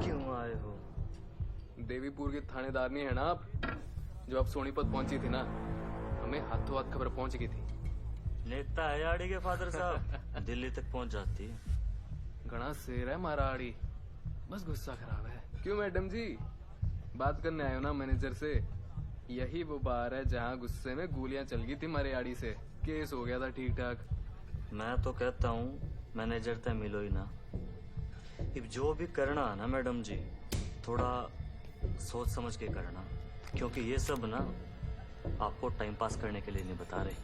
क्यों आए हो? देवीपुर की थानेदारनी है ना आप, जो अब सोनीपत पहुंची थी ना, हमें हाथों हाथ खबर पहुंच गई थी। नेता है आड़ी के फादर साहब, दिल्ली तक पहुंच जाती है। घना शेर है हमारा आड़ी, बस गुस्सा खराब है। क्यों मैडम जी, बात करने आए हो ना मैनेजर से? यही वो बार है जहाँ गुस्से में गोलियां चल गई थी हमारे आड़ी से, केस हो गया था ठीक ठाक। मैं तो कहता हूँ मैनेजर तय मिलो ही ना। अब जो भी करना है ना मैडम जी, थोड़ा सोच समझ के करना, क्योंकि ये सब ना आपको टाइम पास करने के लिए नहीं बता रहे।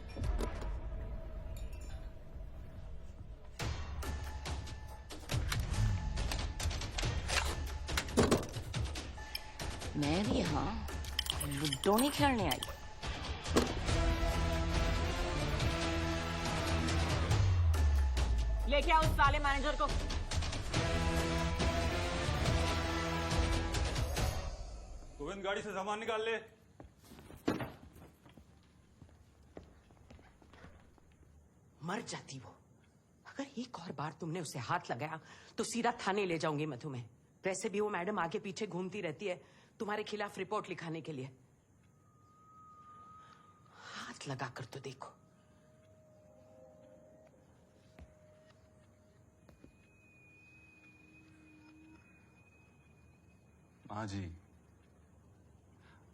मैं भी यहाँ लुड्डो नहीं खेलने आई। लेके आओ उस साले मैनेजर को। गोविंद गाड़ी से सामान निकाल ले। मर जाती वो। अगर एक और बार तुमने उसे हाथ लगाया तो सीधा थाने ले जाऊंगी मैं तुम्हें। वैसे भी वो मैडम आगे पीछे घूमती रहती है तुम्हारे खिलाफ रिपोर्ट लिखाने के लिए। हाथ लगा कर तो देखो। हाँ जी,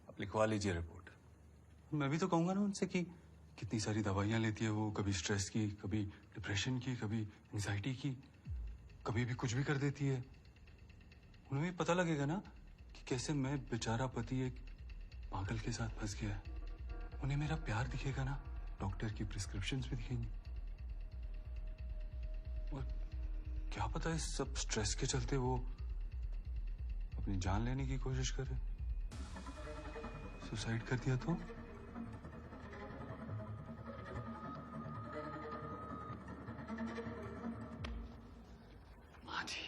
आप लिखवा लीजिए रिपोर्ट। मैं भी तो कहूंगा ना उनसे कि कितनी सारी दवाइयां लेती है वो, कभी स्ट्रेस की, कभी डिप्रेशन की, कभी एंजाइटी की, कभी भी कुछ भी कर देती है। उन्हें भी पता लगेगा ना कि कैसे मैं बेचारा पति एक पागल के साथ फंस गया है। उन्हें मेरा प्यार दिखेगा ना, डॉक्टर की प्रिस्क्रिप्शंस भी दिखेंगी। और क्या पता है सब स्ट्रेस के चलते वो अपनी जान लेने की कोशिश करे, सुसाइड कर दिया तो? माँ जी,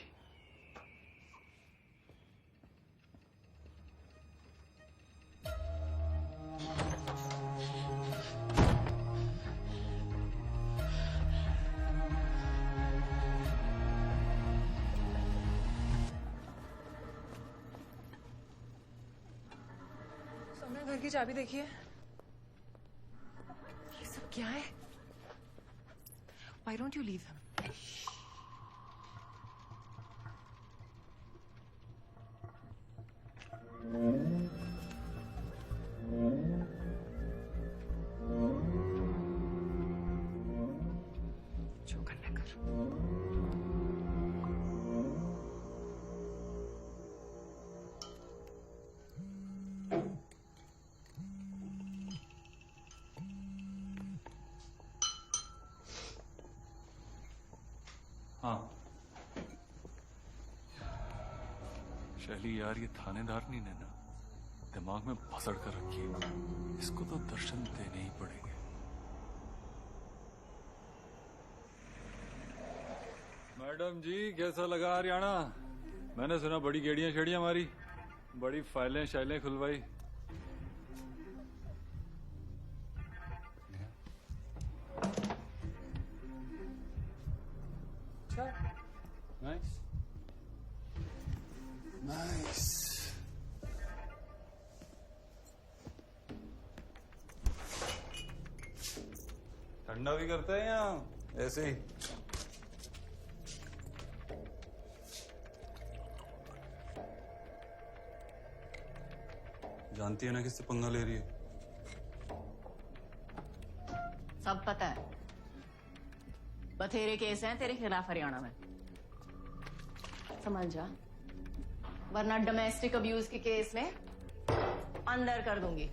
सबने घर की चाबी देखी है? ये सब क्या है? Why don't you leave him? जो करना कर। हाँ शैली यार, ये थानेदारनी ने ना दिमाग में भसड़ कर रखी है। इसको तो दर्शन देने ही पड़ेंगे। मैडम जी, कैसा लगा हरियाणा? मैंने सुना बड़ी गेड़ियां शेड़ियां मारी, बड़ी फाइलें शाइलें खुलवाई। Nice nice. ठंडा भी करते हैं या ऐसे ही? जानती है ना किससे पंगा ले रही है? सब पता है। बथेरे केस हैं तेरे खिलाफ हरियाणा में, समझ जा, वरना डोमेस्टिक अब्यूज के केस में अंदर कर दूंगी।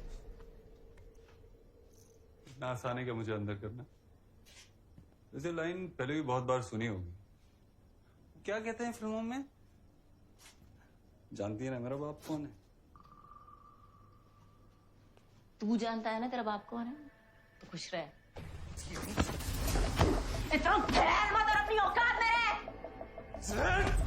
इतना आसान है क्या मुझे अंदर करना? वैसे लाइन पहले भी बहुत बार सुनी होगी। क्या कहते हैं फिल्मों में? जानती है ना मेरा बाप कौन है? तू जानता है ना तेरा बाप कौन है, तो खुश रह। इतना गैर मत और अपनी औकात में रह।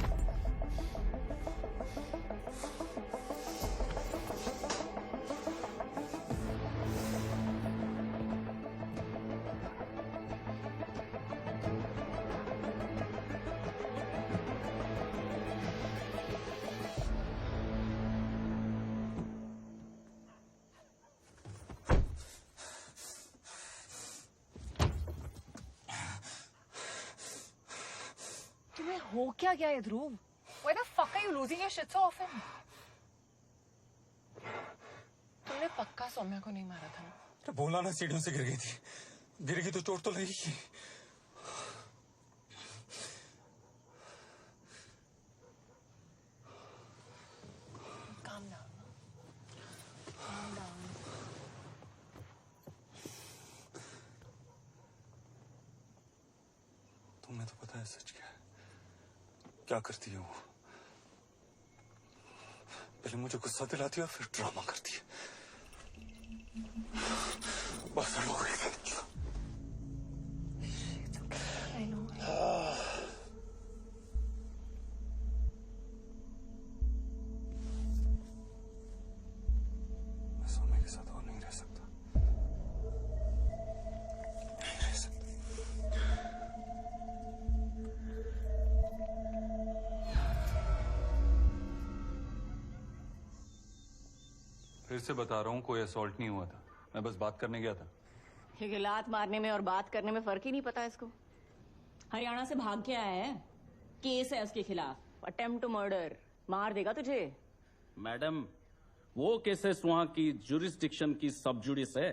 हो क्या गया है ध्रुव? Why the fuck are you losing your shit so often? तुमने पक्का सौम्या को नहीं मारा था ना? अरे बोला ना, सीढ़ियों से गिर गई थी। गिर गई तो चोट तो लगेगी। Calm down. Calm down. तुम्हें तो पता है सच क्या है? क्या करती है वो? पहले मुझे गुस्सा दिलाती है और फिर ड्रामा करती है। बस हो गई। It's okay. I know. मैं सौम्या के साथ और नहीं रह सकता। नहीं रह सकता। फिर से बता रहा हूँ, कोई असॉल्ट नहीं हुआ था। मैं बस बात करने गया था। क्योंकि लात मारने में और बात करने में फर्क ही नहीं पता इसको। हरियाणा से भाग के आया है, केस है उसके खिलाफ, अटेम्प्ट टू मर्डर। मार देगा तुझे। मैडम, वो केसेस वहां की जुरिस्डिक्शन की सब जुडिस है।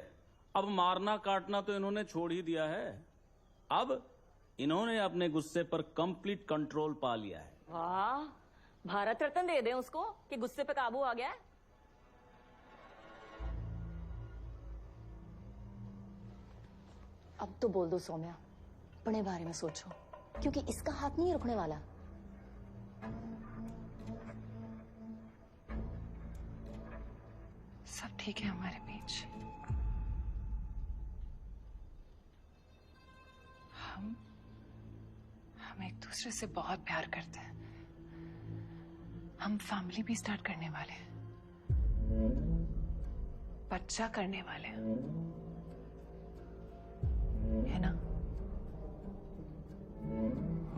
अब मारना काटना तो इन्होंने छोड़ ही दिया है। अब इन्होंने अपने गुस्से पर कंप्लीट कंट्रोल पा लिया है। वाह, भारत रत्न दे दें उसको कि गुस्से पे काबू आ गया है। अब तो बोल दो सौम्या, अपने बारे में सोचो, क्योंकि इसका हाथ नहीं रुकने वाला। सब ठीक है हमारे बीच। हम एक दूसरे से बहुत प्यार करते हैं। हम फैमिली भी स्टार्ट करने वाले हैं, बच्चा करने वाले हैं, है ना?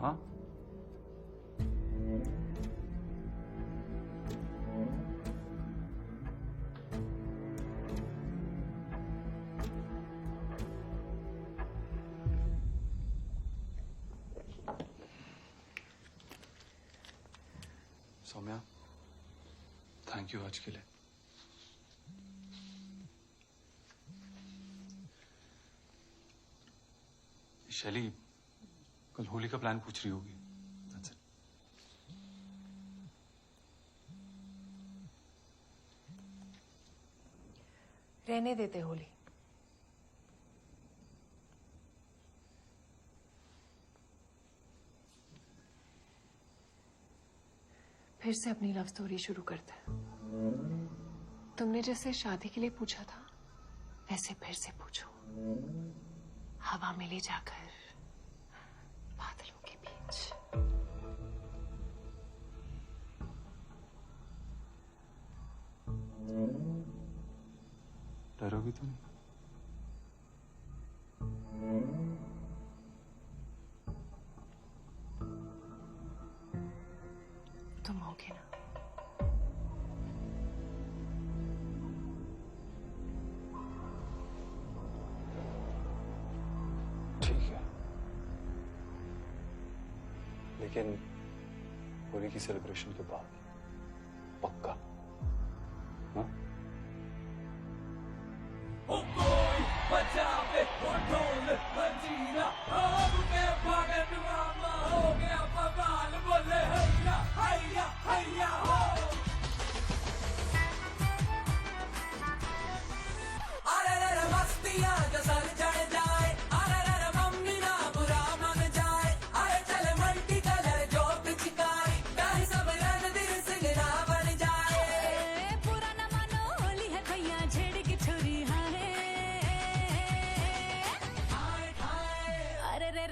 हाँ, सौम्या, थैंक यू आज के लिए। शैली कल होली का प्लान पूछ रही होगी। That's it. रहने देते होली। फिर से अपनी लव स्टोरी शुरू करते हैं। तुमने जैसे शादी के लिए पूछा था, वैसे फिर से पूछो। हवा में ले जाकर बादलों के बीच। डरोगी तुम? तुम होगे ना? ठीक है, लेकिन होली की सेलिब्रेशन के बाद पक्का। हाँ?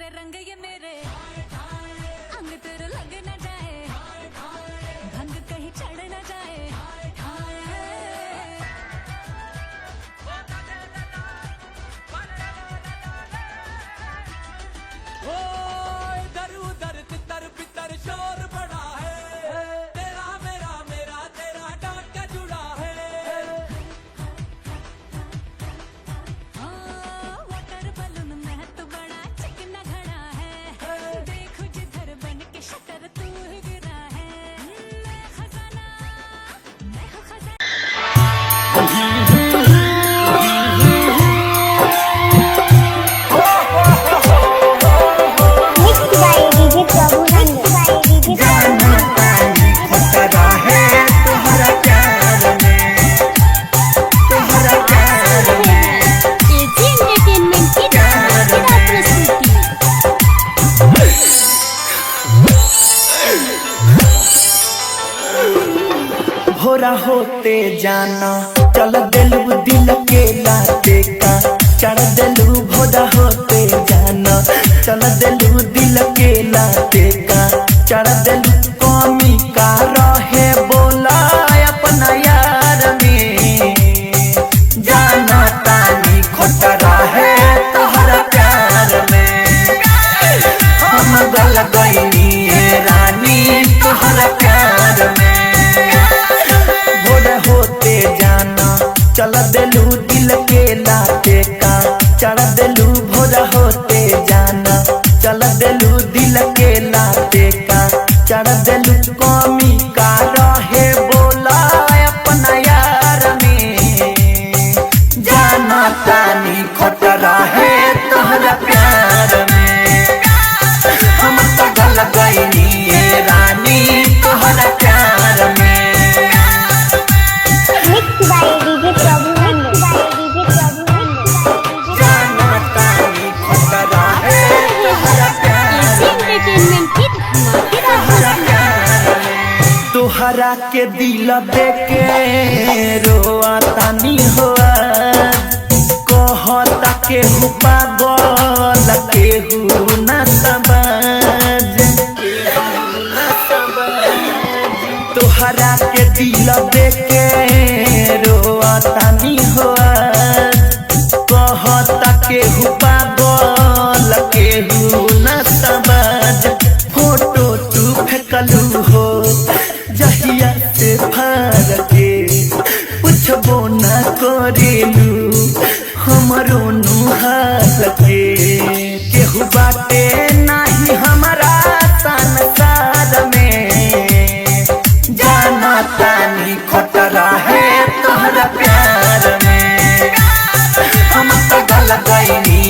रंग ये मेरे अंग तेरे लग न जाए, भंग कहीं चढ़ न जाए। ओ इधर उधर तितर बितर शोर बड़ा है, तेरा मेरा मेरा तेरा डांट का जुड़ा है। वाटर बलून में तो बड़ा चिकना घड़ा है, देखो जिधर बन के शटर भोरा होते जाना चल देलू दिल के लाते का चढ़ देलू भोरा होते जाना चल देलू दिल के लाते का चढ़ देलू कमी का रहे बोला अपना यार में जाना तानी खोटा रहे तोहरा प्यार में हम गल गईनी रानी तोहरा प्यार में भोर होते जाना चल देलू दिल के लाते का चढ़ देलू भोर होते जाना चल देलू दिल के लाते का चढ़ देलू कमी का रहे बोला अपना यार में जाना तानी खोट रहे तोहरा प्यार में हम तो गल गईनी रानी तोहरा प्यार में जाना तानी खोट रहे तोहरा प्यार में तोहरा के दिल देके रोआ तानी होआ कहता केहू पागल केहू न समझ तोहरा के दिल देके रोआ तानी होआ कहता केहू पागल केहू न समझ फोटो तू फेंकलू हो जहिया से फार के पूछबो न करेलू हमरो नुहार के केहू बाटे नाही हमारा संसार में जाना तानी खोट रहे तोहरा प्यार में हम तो गल गईनी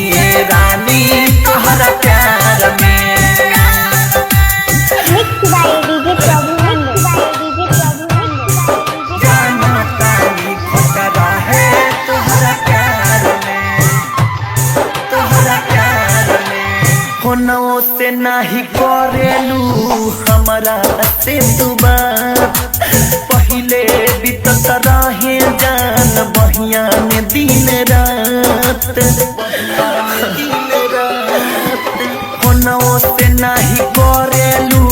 रानी तोहरा प्यार में जाना तानी खोट रहे तोहरा प्यार में तोहरा प्यार में होनो से नाही करेलू हमरा से तू बात पहिले बीतत रहे जान बहिया में दिन रात होनो से नाही करेलू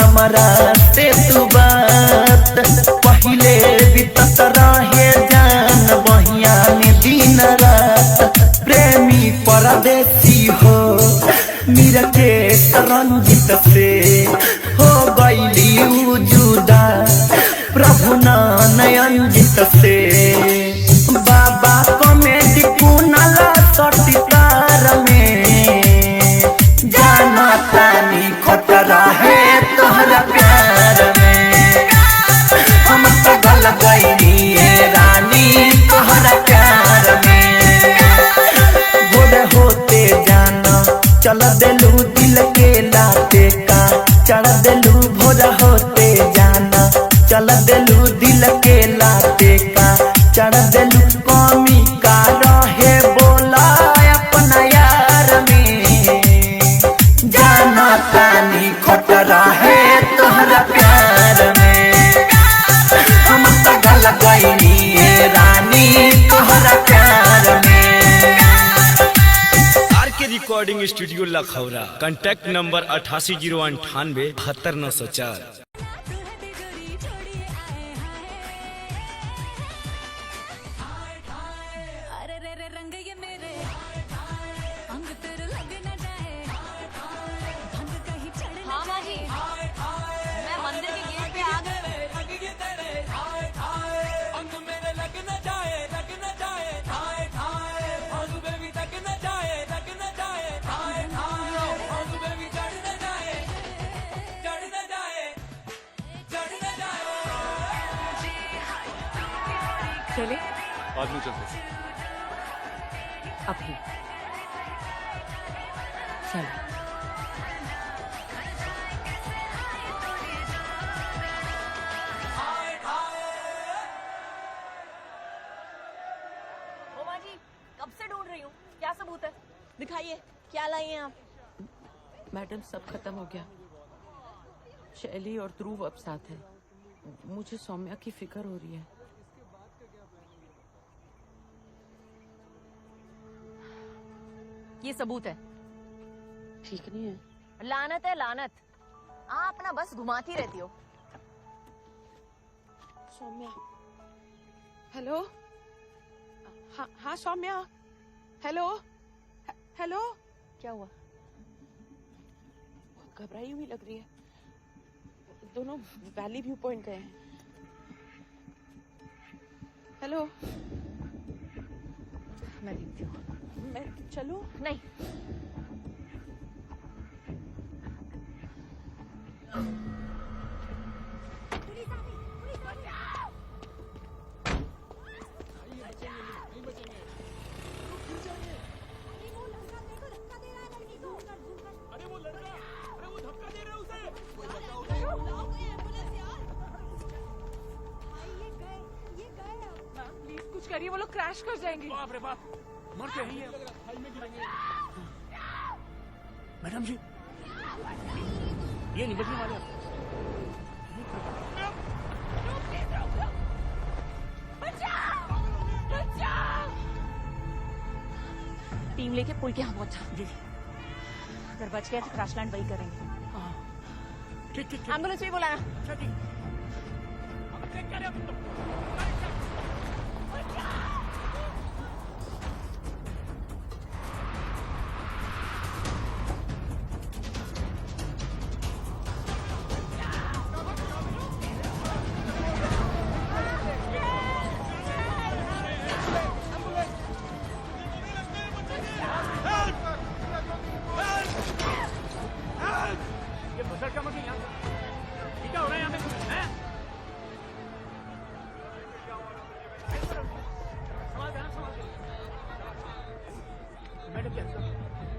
हमरा से तू बात पहिले बीतत रहे जान बहिया में दिन रात प्रेमी परदेसी हो मीरा के रंजित से हो गईली जुदा प्रभु नयनजित से बाबा कॉमेडी कुनल सटिकार में जाना तानी खोट रहे तोहरा प्यार में हम तो गल गईनी रानी तोहरा प्यार में भोर होते जाना चल देलू दिल के लाते का चढ़ देलू भोर होते जाना चल देलू दिल के लाते का चढ़ देलू कमी का रहे बोला अपना यार में जाना तानी खोट रहे तोहरा प्यार में हम तो गल गईनी रानी तोहरा प्यार में recording studio Lakhaura contact number 880997 रंग ये मेरे अंग तेरे लग न जाए भंग कहीं चढ़ हाँ माँ जी मैं मंदिर के गेट पे आ गई अंग मेरे लग न जाए भंग बेबी तक न जाए भंग बेबी चढ़ न जाए चले बाद में चलते अभी चलो ओ माँ जी कब से ढूंढ रही हूँ क्या सबूत है दिखाइए क्या लाई हैं आप मैडम सब खत्म हो गया। शैली और ध्रुव अब साथ है। मुझे सौम्या की फिक्र हो रही है। ये सबूत है। ठीक नहीं है। लानत है लानत। आप अपना बस घुमाती रहती हो। सौम्या, हेलो। हाँ हाँ सौम्या, हेलो हेलो। क्या हुआ? घबराई हुई लग रही है। दोनों वैली व्यू पॉइंट गए हैं। हेलो। मैं देखती हूँ। मैं चलूं? नहीं। प्लीज कुछ करिए, वो लोग क्रैश कर जाएंगे। बाप रे बाप, मरते हैं ये। मैडम जी, ये नहीं बचने वाले। टीम लेके पुल के यहाँ पहुंचा। अगर बच गए तो क्रैश लैंड वही करेंगे। ठीक ठीक। एम्बुलेंस भी बुलाना। ये बसर का मशीन यहाँ क्या हो रहा है यहाँ पे? हैं? मैडम क्या?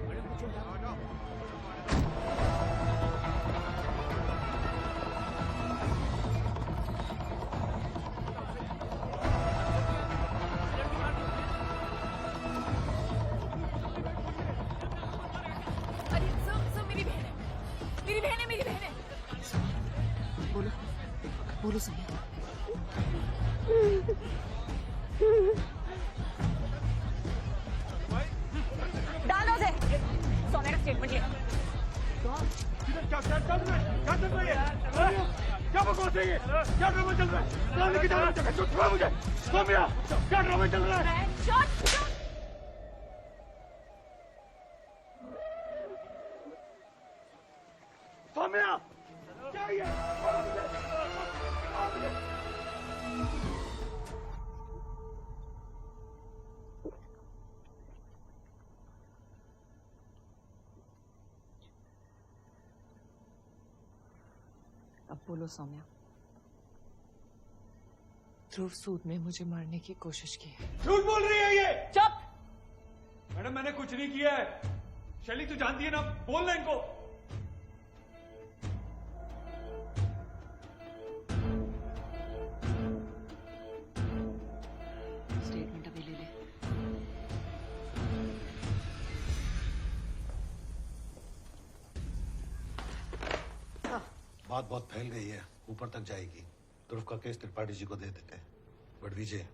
मैडम कुछ बोलो सौम्या। डालो से। सौम्या का स्टेटमेंट ले। क्या बकवास है ये? क्या ड्रामा चल रहा है? मुझे सौम्या, क्या ड्रामा चल रहा है? सौम्या, क्या ये? अब बोलो सौम्या। ध्रुव सूद ने मुझे मारने की कोशिश की है। झूठ बोल रही है ये। चुप। मैडम मैंने कुछ नहीं किया है। शैली तू जानती है ना, बोलना इनको। स्टेटमेंट अभी ले ले। बात बहुत फैल गई है, ऊपर तक जाएगी। ध्रुव का केस त्रिपाठी जी को दे देते हैं। But Vijay,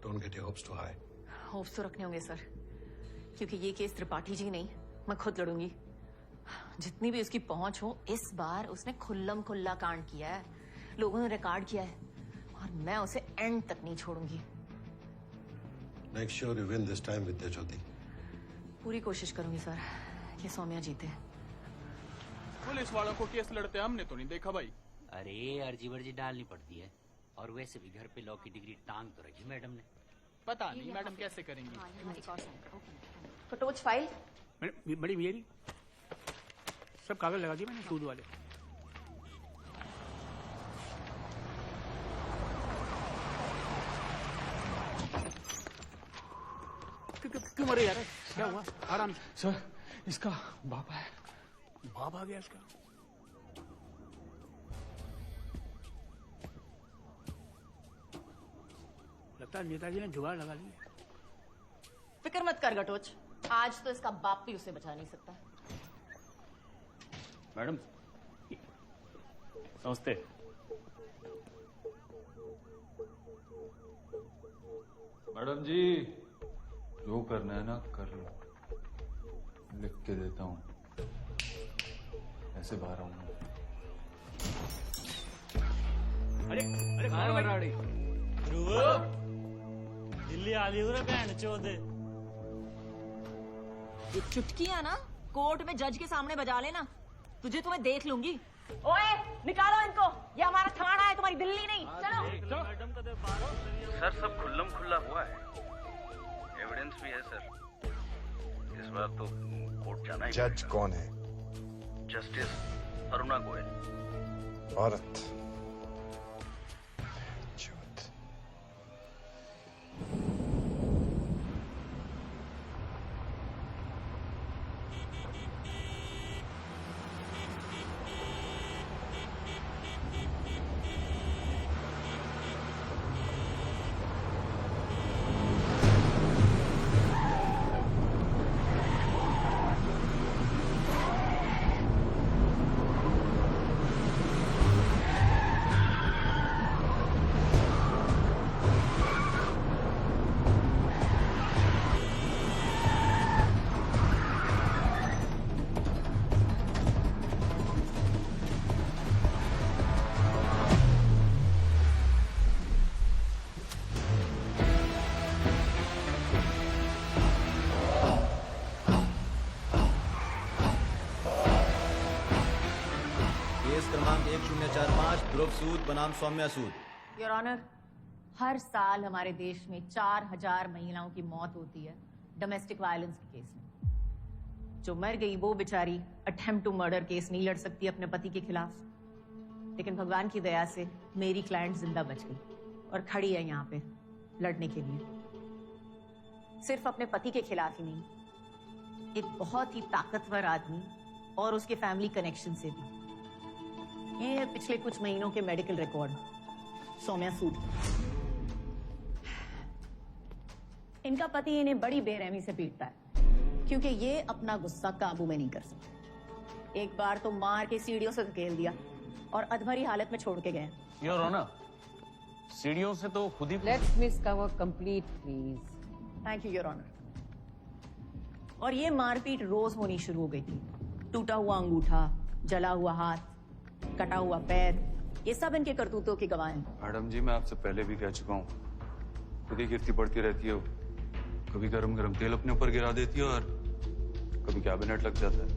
don't get your hopes too high. Hopes तो रखने होंगे सर, क्योंकि ये केस त्रिपाठी जी नहीं, मैं खुद लड़ूंगी। जितनी भी उसकी पहुंच हो, इस बार उसने खुल्लम खुल्ला कांड किया है, लोगों ने रिकॉर्ड किया है, और मैं उसे एंड तक नहीं छोड़ूंगी। Make sure you win this time Vidya Jyoti. पूरी कोशिश करूंगी सर कि सौम्या जीते। पुलिस वालों को केस लड़ते हमने तो नहीं देखा भाई। अरे अर्जी वर्जी डालनी पड़ती है, और वैसे भी घर पे लॉ की डिग्री टांग तो रखी मैडम ने। पता नहीं मैडम कैसे करेंगी। कटोच फाइल। बड़ी मेरी सब कागज लगा दिए मैंने, सूद वाले। क्यों मरे यार? क्या हुआ? आराम से। सर, इसका बाप है। बाप आ गया इसका। लगता है नेताजी ने जुगाड़ लगा लिया। फिक्र मत कर गटोच, आज तो इसका बाप भी उसे बचा नहीं सकता। मैडम नमस्ते। मैडम जी, जो करना है ना कर लो, लिख के देता हूँ, ऐसे बाहर आऊंगा। अरे अरे दिल्ली आली हो रहा बहन चौधे। ये चुटकियां ना कोर्ट में जज के सामने बजा लेना, तुझे तो मैं देख लूंगी। ओए निकालो इनको, ये हमारा थाना है, तुम्हारी दिल्ली नहीं। चलो सर सब खुल्लम खुल्ला हुआ है, एविडेंस भी है सर। इस बार तो कोर्ट जाना ही। जज कौन है? जस्टिस अरुणा गोयल। औरत। क्रमांक 1045 ध्रुव सूद बनाम सौम्या सूद। योर ऑनर, हर साल हमारे देश में 4000 महिलाओं की मौत होती है डोमेस्टिक वायलेंस के केस में। जो मर गई वो बेचारी अटेम्प्ट टू मर्डर केस नहीं लड़ सकती अपने पति के खिलाफ, लेकिन भगवान की दया से मेरी क्लाइंट जिंदा बच गई और खड़ी है यहाँ पे लड़ने के लिए। सिर्फ अपने पति के खिलाफ ही नहीं, एक बहुत ही ताकतवर आदमी और उसके फैमिली कनेक्शन से भी। ये है पिछले कुछ महीनों के मेडिकल रिकॉर्ड सौम्या सूद। इनका पति इन्हें बड़ी बेरहमी से पीटता है क्योंकि ये अपना गुस्सा काबू में नहीं कर सकते। एक बार तो मार के सीढ़ियों से धकेल दिया और अधमरी हालत में छोड़ के गए। योर ऑनर, सीढ़ियों से तो खुद ही। Let's miss cover complete please. Thank you your honour. और ये मारपीट रोज होनी शुरू हो गई थी। टूटा हुआ अंगूठा, जला हुआ हाथ, कटा हुआ पैर, ये सब इनके करतूतों की गवाह हैं। मैडम जी, मैं आपसे पहले भी कह चुका हूँ, खुद ही गिरती पड़ती रहती है। कभी गरम गरम तेल अपने ऊपर गिरा देती है और कभी कैबिनेट लग जाता है।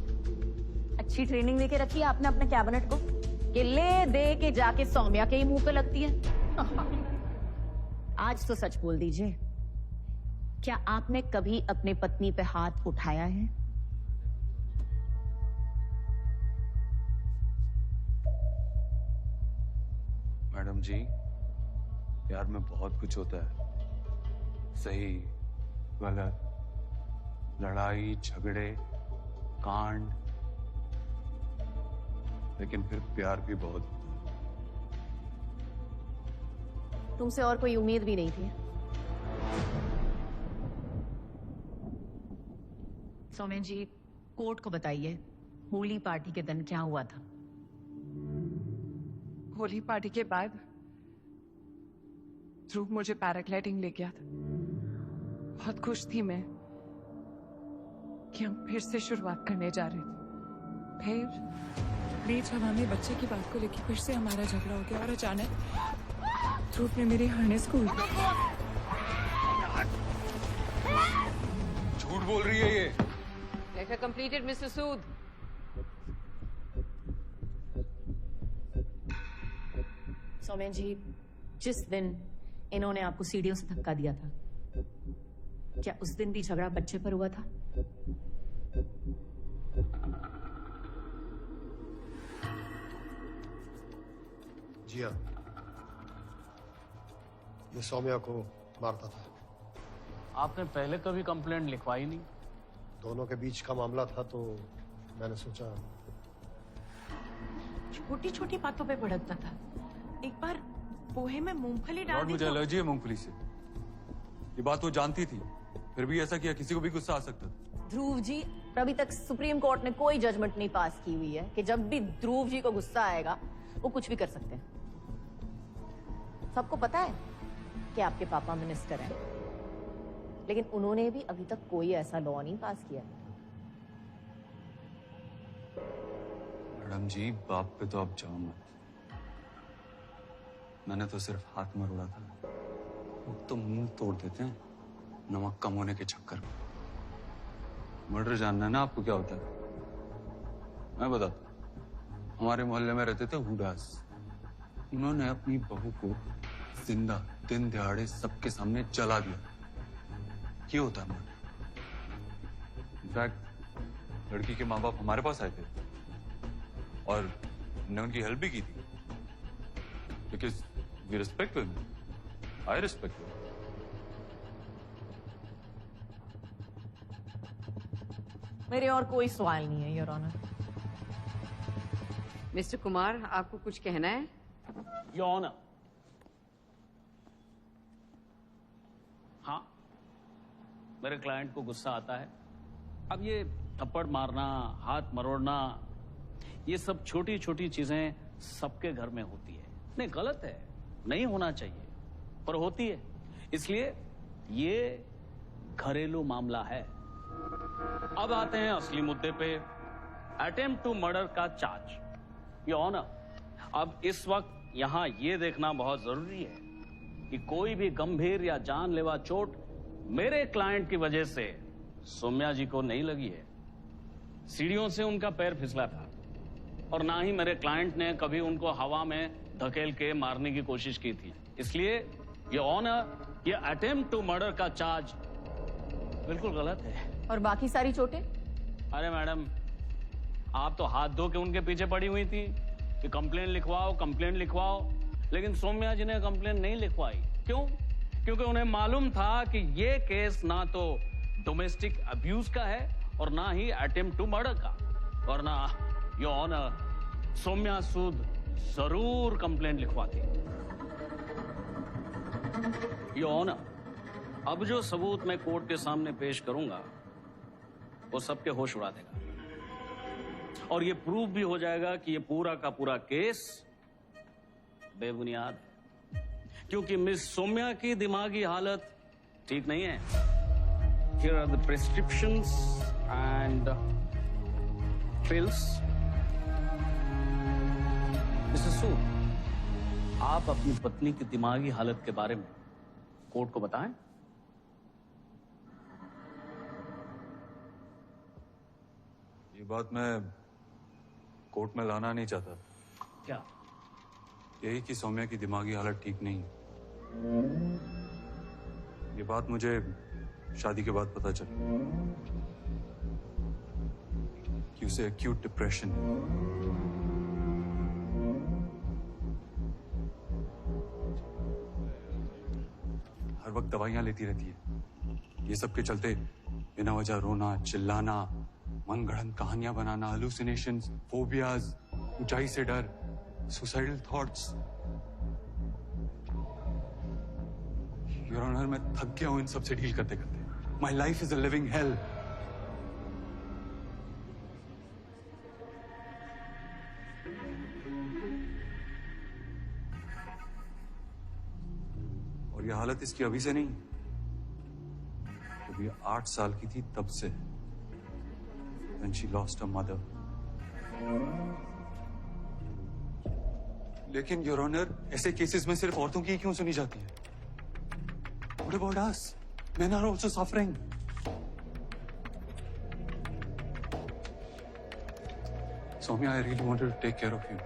अच्छी ट्रेनिंग देके रखी है आपने अपने कैबिनेट को कि ले दे के जाके सौम्या के ही मुंह पे लगती है। आज तो सच बोल दीजिए, क्या आपने कभी अपनी पत्नी पे हाथ उठाया है? मैडम जी, प्यार में बहुत कुछ होता है, सही गलत, लड़ाई झगड़े कांड, लेकिन फिर प्यार भी बहुत। तुमसे और कोई उम्मीद भी नहीं थी। सौम्या जी, कोर्ट को बताइए होली पार्टी के दिन क्या हुआ था? होली पार्टी के बाद ध्रुव मुझे पैराग्लाइडिंग ले गया था। बहुत खुश थी मैं कि हम फिर से शुरुआत करने जा रहे थे। फिर बीच हवा में बच्चे की बात को लेकर फिर से हमारा झगड़ा हो गया और अचानक ध्रुव ने मेरे हार्नेस को झूठ बोल रही है ये। लेटर कंप्लीटेड मिस्टर सूद। सौम्या जी, जिस दिन इन्होंने आपको सीढ़ियों से धक्का दिया था, क्या उस दिन भी झगड़ा बच्चे पर हुआ था? जी हाँ, ये सौम्या को मारता था। आपने पहले कभी कंप्लेंट लिखवाई नहीं? दोनों के बीच का मामला था तो मैंने सोचा। छोटी छोटी बातों पे भड़कता था। एक बार पोहे में मूंगफली डाल दी। मुझे एलर्जी है मूंगफली से, ये बात वो जानती थी, फिर भी ऐसा किया। किसी को भी गुस्सा आ सकता था। ध्रुव जी, अभी तक सुप्रीम कोर्ट ने कोई जजमेंट नहीं पास की हुई है कि जब भी ध्रुव जी को गुस्सा आएगा वो कुछ भी कर सकते हैं। सबको पता है कि आपके पापा मिनिस्टर हैं, लेकिन उन्होंने भी अभी तक कोई ऐसा लॉ नहीं पास किया। मैडम जी, बाप पे तो अब जाओ मत। मैंने तो सिर्फ हाथ मरोड़ा था। लोग तो मुंह तोड़ देते हैं नमक कम होने के चक्कर में। मर्डर जानना है ना आपको क्या होता है? मैं बताता हूं। हमारे मोहल्ले में रहते थे हुडास। उन्होंने अपनी बहू को जिंदा दिन दिहाड़े सबके सामने जला दिया। ये होता है मर्डर। इनफैक्ट लड़की के माँ बाप हमारे पास आए थे और हमने उनकी हेल्प भी की थी। Because we respect women. I respect women. मेरे और कोई सवाल नहीं है योर ऑनर। मिस्टर कुमार, आपको कुछ कहना है? योर ऑनर, हाँ, मेरे क्लाइंट को गुस्सा आता है। अब ये थप्पड़ मारना, हाथ मरोड़ना, ये सब छोटी छोटी चीजें सबके घर में होती है। नहीं, गलत है, नहीं होना चाहिए, पर होती है। इसलिए ये घरेलू मामला है। अब आते हैं असली मुद्दे पे, अटेम्प्ट टू मर्डर का चार्ज। योर ऑनर, अब इस वक्त यहां ये देखना बहुत जरूरी है कि कोई भी गंभीर या जानलेवा चोट मेरे क्लाइंट की वजह से सौम्या जी को नहीं लगी है। सीढ़ियों से उनका पैर फिसला था और ना ही मेरे क्लाइंट ने कभी उनको हवा में धकेल के मारने की कोशिश की थी। इसलिए ये ऑनर, ये अटेम्प्ट टू मर्डर का चार्ज बिल्कुल गलत है। और बाकी सारी चोटें? अरे मैडम, आप तो हाथ धो के उनके पीछे पड़ी हुई थी कि कंप्लेंट लिखवाओ, कंप्लेंट लिखवाओ, लेकिन सौम्या जी ने कंप्लेंट नहीं लिखवाई। क्यों? क्योंकि उन्हें मालूम था कि ये केस ना तो डोमेस्टिक अब्यूज का है और ना ही अटेम्प्ट टू मर्डर का। वरना योर ऑनर, सौम्या सूद जरूर कंप्लेंट लिखवाती। योर ऑनर, अब जो सबूत मैं कोर्ट के सामने पेश करूंगा वो सबके होश उड़ा देगा और ये प्रूव भी हो जाएगा कि ये पूरा का पूरा केस बेबुनियाद है, क्योंकि मिस सौम्या की दिमागी हालत ठीक नहीं है। Here are the prescriptions and pills. Mrs. Sood, आप अपनी पत्नी की दिमागी हालत के बारे में कोर्ट को बताएं। ये बात मैं कोर्ट में लाना नहीं चाहता। क्या? यही कि सौम्या की दिमागी हालत ठीक नहीं है। ये बात मुझे शादी के बाद पता चली कि उसे एक्यूट डिप्रेशन है। हर वक्त दवाइयां लेती रहती है। ये सब के चलते बिना वजह रोना, चिल्लाना, मनगढ़ंत कहानियां बनाना, हालुसिनेशंस, फोबियाज, ऊंचाई से डर, सुसाइडल थॉट्स। योर ऑनर, मैं थक गया हूं इन सब से डील करते करते। My life is a living hello. और ये हालत इसकी अभी से नहीं, जब ये 8 साल की थी तब से, when she lost her mother. लेकिन योर ऑनर, ऐसे केसेस में सिर्फ औरतों की क्यों सुनी जाती है? What about us? Men are also suffering. Soumya, I really wanted to take care of you.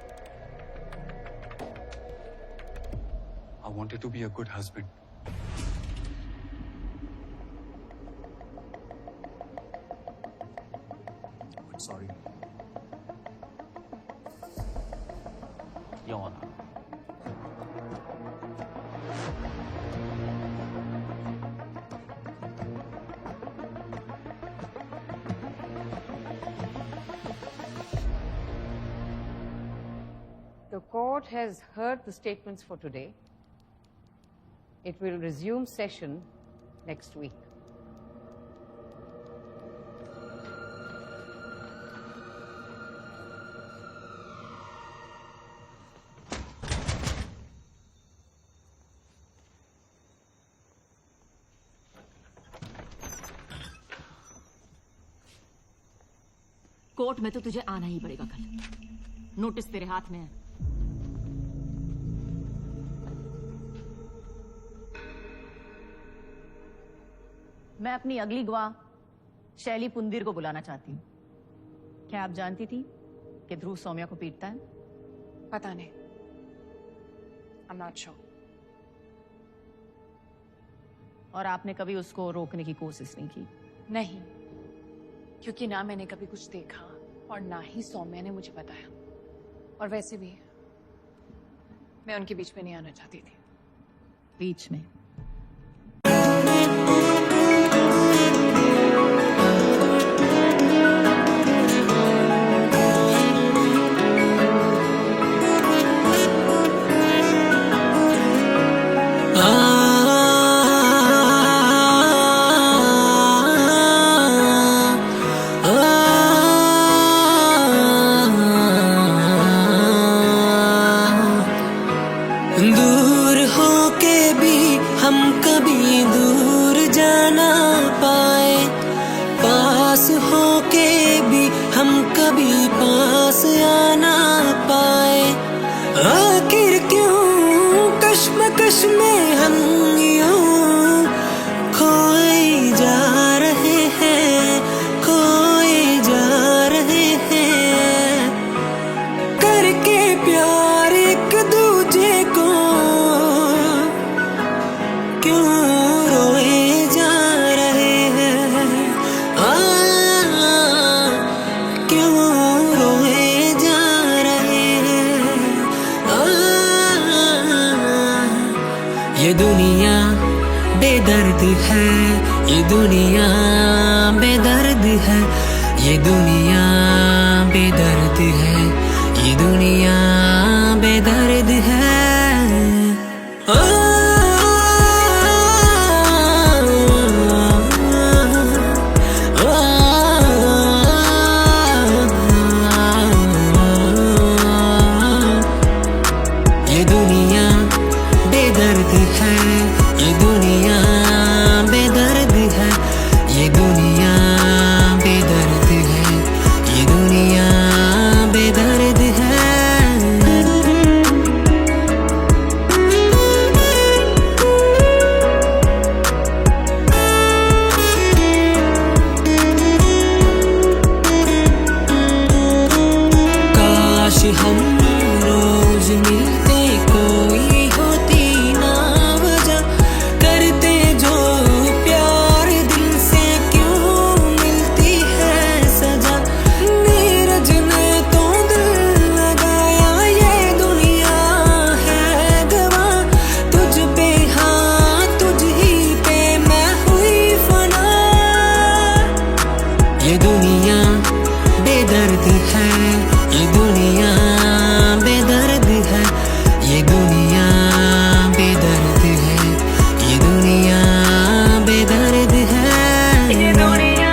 I wanted to be a good husband. But sorry. Your Honor. The court has heard the statements for today. It will resume session next week. Court में तो तुझे आना ही पड़ेगा कल। Notice तेरे हाथ में है। मैं अपनी अगली गवाह शैली पुंदिर को बुलाना चाहती हूँ। क्या आप जानती थी कि ध्रुव सौम्या को पीटता है? पता नहीं, I'm not sure। और आपने कभी उसको रोकने की कोशिश नहीं की? नहीं, क्योंकि ना मैंने कभी कुछ देखा और ना ही सौम्या ने मुझे बताया। और वैसे भी मैं उनके बीच में नहीं आना चाहती थी। बीच में? दूर होके भी हम कभी दूर जाना पाए, पास होके भी हम कभी पास आना पाए। आखिर क्यों कश्मकश में हम यूं खोए जा रहे हैं, खोए जा रहे हैं। करके प्यार एक दूजे को क्यों रोए जा रहे हैं, क्यों रोए जा रहे हैं। ये दुनिया बेदर्द है, ये दुनिया बेदर्द है, ये दुनिया बेदर्द है, ये दुनिया बेदर्द है। ये दुनिया बेदर्द है, ये दुनिया बेदर्द है, ये दुनिया बेदर्द है, ये दुनिया बेदर्द है। काश हम रोज मिलते, कोई होती ना वजह, करते जो प्यार दिल से क्यों मिलती है सजा। नीरज ने तो दिल लगाया, ये दुनिया है गवाह, तुझ पे हाँ तुझ ही पे मैं हुई फना। ये दुनिया बेदर्द है, ये दुनिया बेदर्द है, ये दुनिया बेदर्द है, ये दुनिया बेदर्द है। ये दुनिया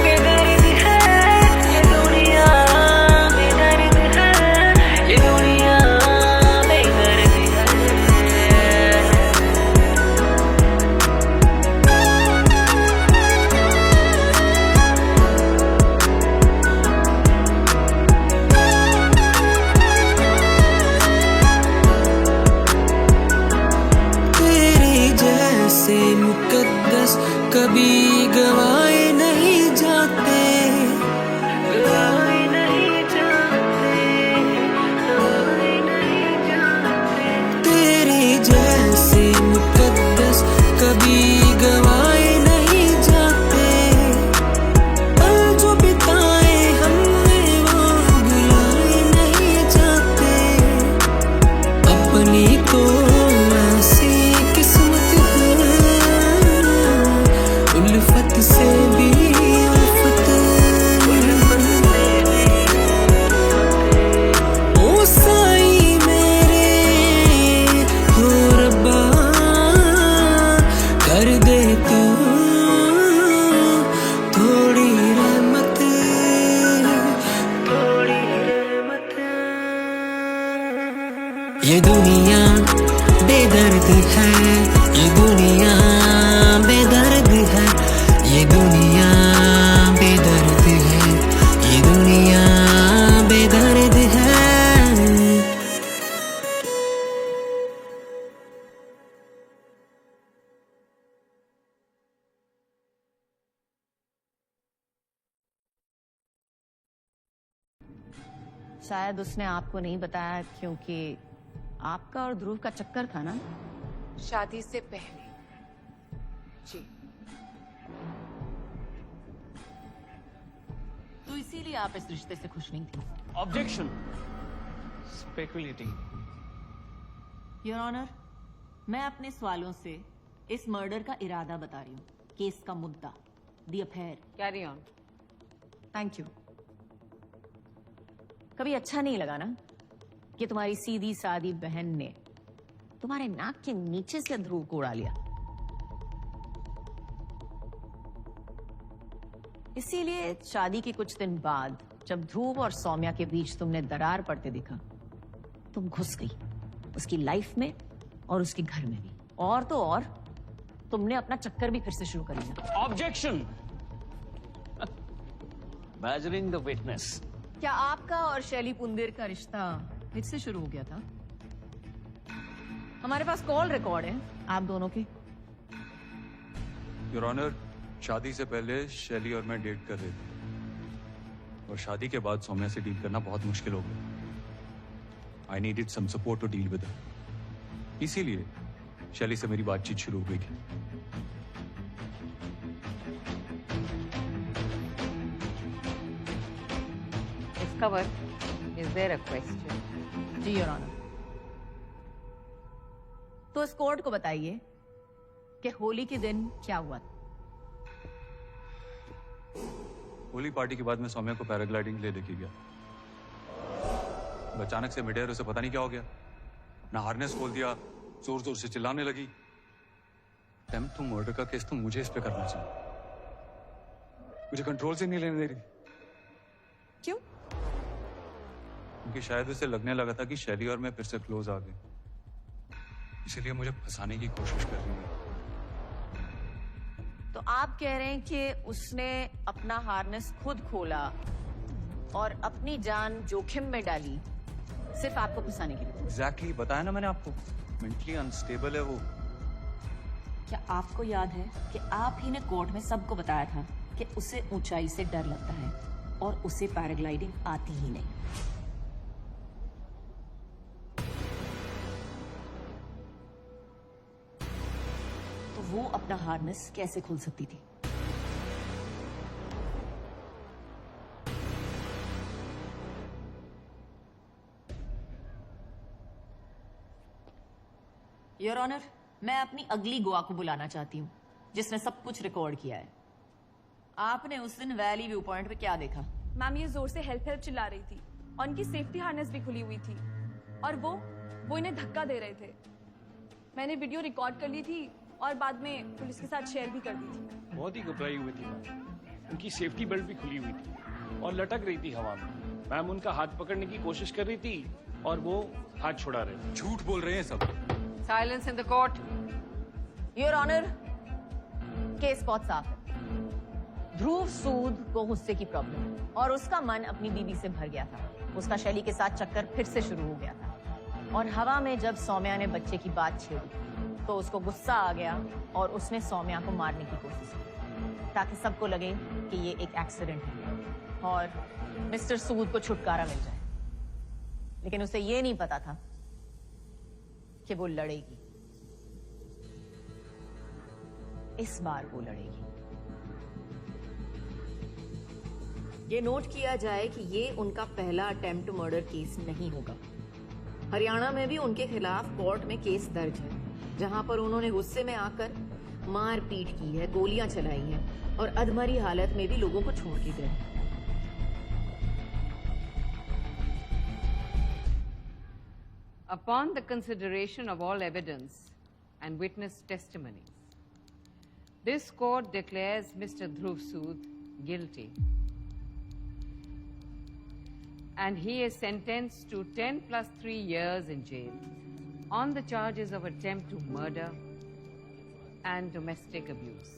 बेदर्द है, ये दुनिया बेदर्द है, ये दुनिया बेदर्द है। तेरे जैसे मुकद्दस कभी गवाए नहीं जाते, गवाए नहीं जाते, गवाए नहीं जाते। तेरे जैसे मुकद्दस कभी गवाए नहीं जाते। पल जो बिताए हमने वो भुलाए नहीं जाते। अपनी तो ऐसी किस्मत है, उल्फत से भी उल्फत, उल्फत से भी ओ साईं मेरे हो रब्बा, कर दे तू थोड़ी रहमत, थोड़ी रहमत। ये दुनिया बेदर्द है, ये दुनिया बेदर्द है, ये दुनिया बेदर्द है, ये शायद उसने आपको नहीं बताया क्योंकि आपका और ध्रुव का चक्कर था ना। शादी से पहले जी। तो इसीलिए आप इस रिश्ते से खुश नहीं थी। ऑब्जेक्शन। स्पेकुलेटिंग। योर ऑनर, मैं अपने सवालों से इस मर्डर का इरादा बता रही हूँ, केस का मुद्दा, the affair. Carry on. Thank you. कभी अच्छा नहीं लगा ना कि तुम्हारी सीधी सादी बहन ने तुम्हारे नाक के नीचे से ध्रुव को उड़ा लिया। इसीलिए शादी के कुछ दिन बाद जब ध्रुव और सौम्या के बीच तुमने दरार पड़ते देखा, तुम घुस गई उसकी लाइफ में और उसके घर में भी। और तो और तुमने अपना चक्कर भी फिर से शुरू कर लिया। ऑब्जेक्शन। Badgering the witness. क्या आपका और शैली पुंदेर का रिश्ता फिर से शुरू हो गया था? हमारे पास कॉल रिकॉर्ड है आप दोनों के। योर ऑनर, शादी से पहले शैली और मैं डेट कर रहे थे और शादी के बाद सौम्या से डील करना बहुत मुश्किल हो गया। I needed some support to deal with her. इसीलिए शैली से मेरी बातचीत शुरू हो गई थी। Discover, is there a question? जी योर ऑनर। तो इस कोर्ट को बताइए कि होली के दिन क्या हुआ था। होली पार्टी के बाद मैं सौम्या को पैराग्लाइडिंग के लिए लेके गया। अचानक से मिड एयर उसे पता नहीं क्या हो गया, अपना हार्नेस खोल दिया, जोर जोर से चिल्लाने लगी। अटेम्प्ट टू मर्डर का केस तो मुझे इस पे करना चाहिए। मुझे कंट्रोल से नहीं लेने दे रही। क्यों? क्योंकि शायद उसे लगने लगा था कि शैली और मैं फिर से क्लोज आ गए, इसलिए मुझे फंसाने की कोशिश कर रही है। तो आप कह रहे हैं कि उसने अपना हार्नेस खुद खोला और अपनी जान जोखिम में डाली सिर्फ आपको फंसाने के लिए? एग्जैक्टली, बताया ना मैंने आपको, मेंटली अनस्टेबल है वो। क्या आपको याद है कि आप ही ने कोर्ट में सबको बताया था कि उसे ऊंचाई से डर लगता है और उसे पैराग्लाइडिंग आती ही नहीं? तो वो अपना हार्नेस कैसे खोल सकती थी? योर ऑनर, मैं अपनी अगली गवाह को बुलाना चाहती हूँ जिसने सब कुछ रिकॉर्ड किया है। आपने उस दिन वैली व्यू पॉइंट पे क्या देखा? मैम ये जोर से हेल्प हेल्प चिल्ला रही थी और उनकी सेफ्टी हार्नेस भी खुली हुई थी और वो इन्हें धक्का दे रहे थे। मैंने वीडियो रिकॉर्ड कर ली थी और बाद में पुलिस के साथ शेयर भी कर दी थी। बहुत ही घबराई हुई थी मैम। उनकी सेफ्टी बेल्ट भी खुली हुई थी और लटक रही थी हवा में। मैम उनका हाथ पकड़ने की कोशिश कर रही थी और वो हाथ छुड़ा रहे थे। झूठ बोल रहे हैं सब। Silence in the court. Your honour, case बहुत साफ है। ध्रुव सूद को गुस्से की प्रॉब्लम है और उसका मन अपनी बीवी से भर गया था। उसका शैली के साथ चक्कर फिर से शुरू हो गया था और हवा में जब सौम्या ने बच्चे की बात छेड़ी तो उसको गुस्सा आ गया और उसने सौम्या को मारने की कोशिश की ताकि सबको लगे कि ये एक एक्सीडेंट है और मिस्टर सूद को छुटकारा मिल जाए। लेकिन उसे ये नहीं पता था कि वो लड़ेगी। इस बार वो लड़ेगी। ये नोट किया जाए कि ये उनका पहला अटेम्प्ट टू मर्डर केस नहीं होगा। हरियाणा में भी उनके खिलाफ कोर्ट में केस दर्ज है जहां पर उन्होंने गुस्से में आकर मारपीट की है, गोलियां चलाई हैं और अधमरी हालत में भी लोगों को छोड़ के गए। Upon the consideration of all evidence and witness testimonies, this court declares Mr. Dhruv Sood guilty. And he is sentenced to 10 plus 3 years in jail on the charges of attempt to murder and domestic abuse.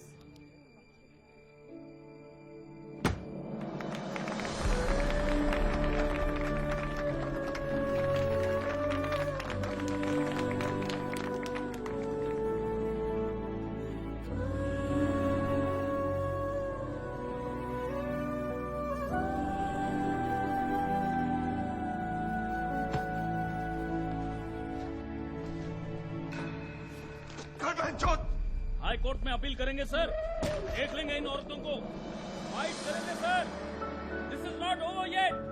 High court में appeal करेंगे sir, देख लेंगे इन औरतों को, fight करेंगे sir, this is not over yet.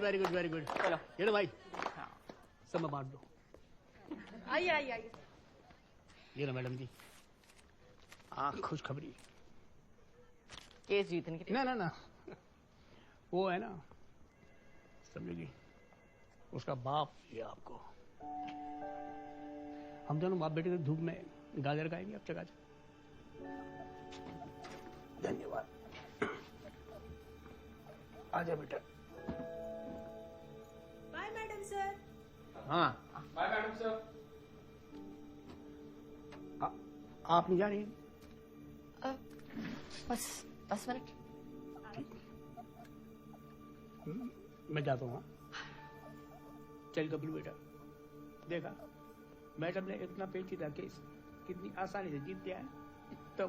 Very good very good. चलो ये लो भाई, सब में बांट दो। आइए आइए आइए। ये लो मैडम जी, खुशखबरी। केस जीतने के लिए? ना ना ना, वो है ना, समझोगी, उसका बाप ये आपको। हम दोनों बाप बेटे धूप में गाजर खाएंगे अब चका। धन्यवाद। आजा बेटा। Bye madam sir. हाँ बाय मैडम सर। आप नहीं जा रही? बस मिनट। मैं जाता हूँ। चल गबरू बेटा, देखा मैडम ने इतना पेचीदा केस कितनी आसानी से जीत दिया है। तब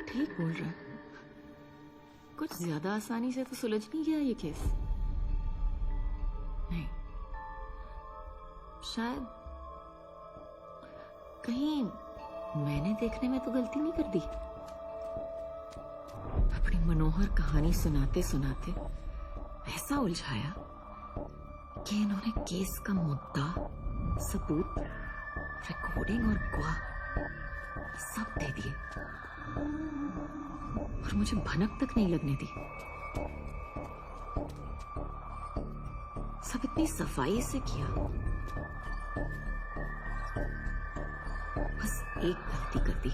ठीक बोल रहा है, कुछ ज्यादा आसानी से तो सुलझ नहीं गया ये केस। नहीं, शायद कहीं मैंने देखने में तो गलती नहीं कर दी। अपनी मनोहर कहानी सुनाते सुनाते ऐसा उलझाया कि इन्होंने केस का मुद्दा, सबूत, रिकॉर्डिंग और गवाह सब दे दिए और मुझे भनक तक नहीं लगने दी। सब इतनी सफाई से किया, बस एक गलती कर दी,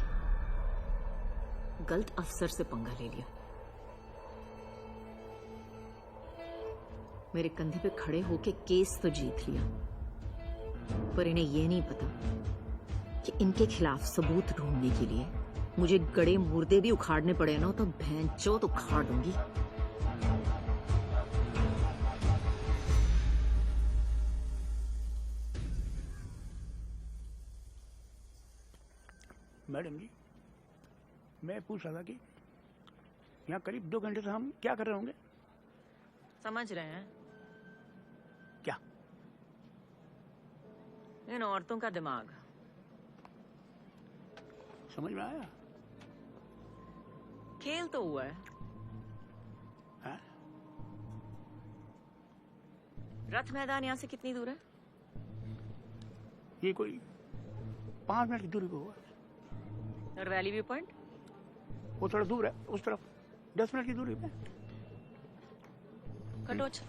गलत अफसर से पंगा ले लिया। मेरे कंधे पे खड़े होके केस तो जीत लिया, पर इन्हें यह नहीं पता कि इनके खिलाफ सबूत ढूंढने के लिए मुझे गड़े मुर्दे भी उखाड़ने पड़े ना, तो भैंचोद उखाड़ दूंगी। मैडम जी, मैं पूछ रहा था कि यहाँ करीब 2 घंटे से हम क्या कर रहे होंगे? समझ रहे हैं क्या? इन औरतों का दिमाग। समझ में आया? खेल तो हुआ है। हाँ? रथ मैदान यहाँ से कितनी दूर है? ये कोई 5 मिनट की दूरी पे हुआ। और वैली व्यू पॉइंट? वो थोड़ा दूर है, उस तरफ 10 मिनट की दूरी पे। कटोच,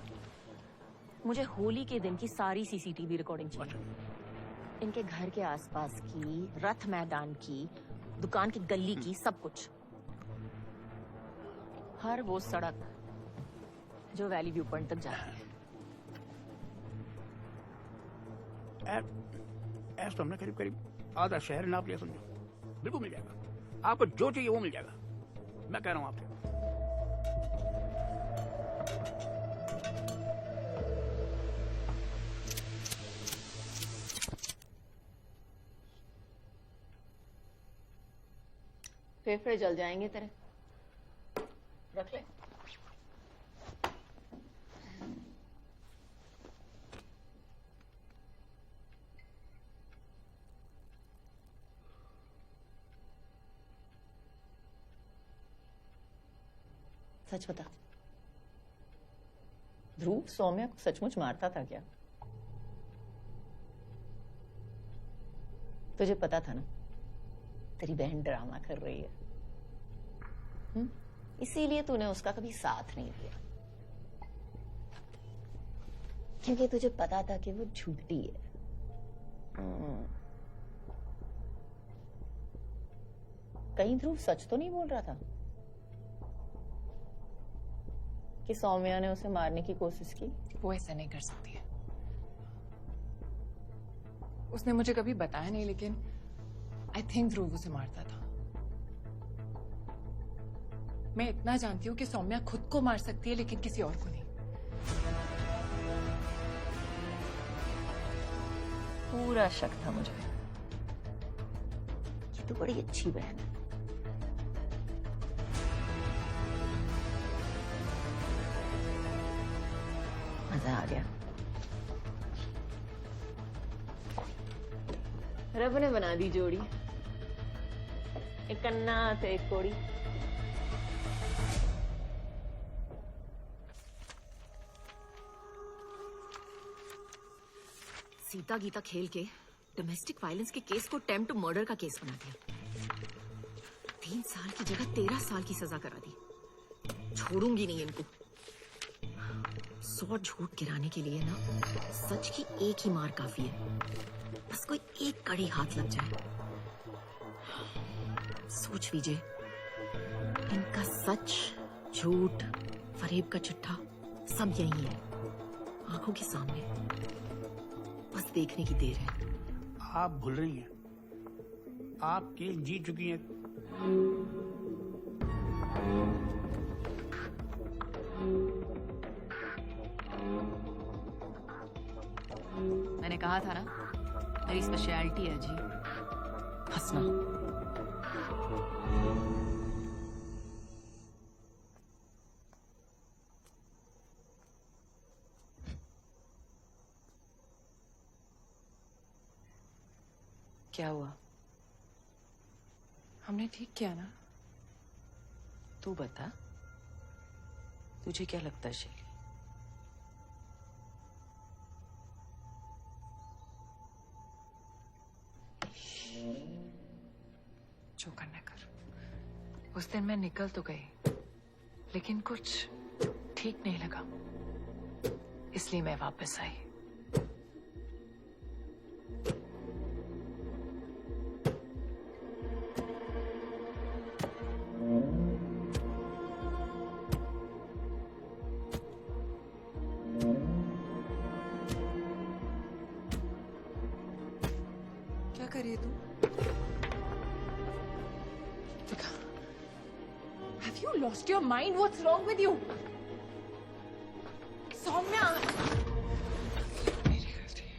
मुझे होली के दिन की सारी सीसीटीवी रिकॉर्डिंग चाहिए। इनके घर के आसपास की, रथ मैदान की, दुकान की गली की, सब कुछ। हर वो सड़क जो वैली व्यू पॉइंट तक जाती है। ऐसा तो हमने करीब करीब आधा शहर नाप लिया, समझो। बिल्कुल मिल जाएगा आपको, जो चाहिए वो मिल जाएगा। मैं कह रहा हूं आपसे। फेफड़े जल जाएंगे तेरे, रख ले। सच बता, ध्रुव सौम्या को सचमुच मारता था क्या? तुझे पता था ना तेरी बहन ड्रामा कर रही है, इसीलिए तूने उसका कभी साथ नहीं दिया, क्योंकि तुझे पता था कि वो झूठी है। कहीं ध्रुव सच तो नहीं बोल रहा था? कि सौम्या ने उसे मारने की कोशिश की? वो ऐसा नहीं कर सकती है। उसने मुझे कभी बताया नहीं, लेकिन आई थिंक ध्रुव उसे मारता था। मैं इतना जानती हूँ कि सौम्या खुद को मार सकती है, लेकिन किसी और को नहीं। पूरा शक था मुझे। ये तो बड़ी अच्छी बहन है। मजा आ गया। रब ने बना दी जोड़ी, एक कन्ना तो एक कोड़ी। सीता गीता खेल के डोमेस्टिक वायलेंस के केस को अटेम्प्ट टू मर्डर का केस बना दिया। 3 साल की जगह 13 साल की सजा करा दी। छोड़ूंगी नहीं इनको। 100 झूठ गिराने के लिए ना सच की एक ही मार काफी है। बस कोई एक कड़ी हाथ लग जाए। सोच विजय, इनका सच, झूठ, फरेब का चिट्ठा सब यही है, आंखों के सामने। बस देखने की देर है। आप भूल रही हैं, आप केस जीत चुकी हैं। मैंने कहा था ना, मेरी स्पेशलिटी है जी, हंसना। क्या हुआ? हमने ठीक किया ना? तू बता, तुझे क्या लगता है शैली? जो करना कर। उस दिन मैं निकल तो गई, लेकिन कुछ ठीक नहीं लगा, इसलिए मैं वापस आई। क्या कर रही है तू? Have you lost your mind? What's wrong with you? Saumya! मेरी गलती है।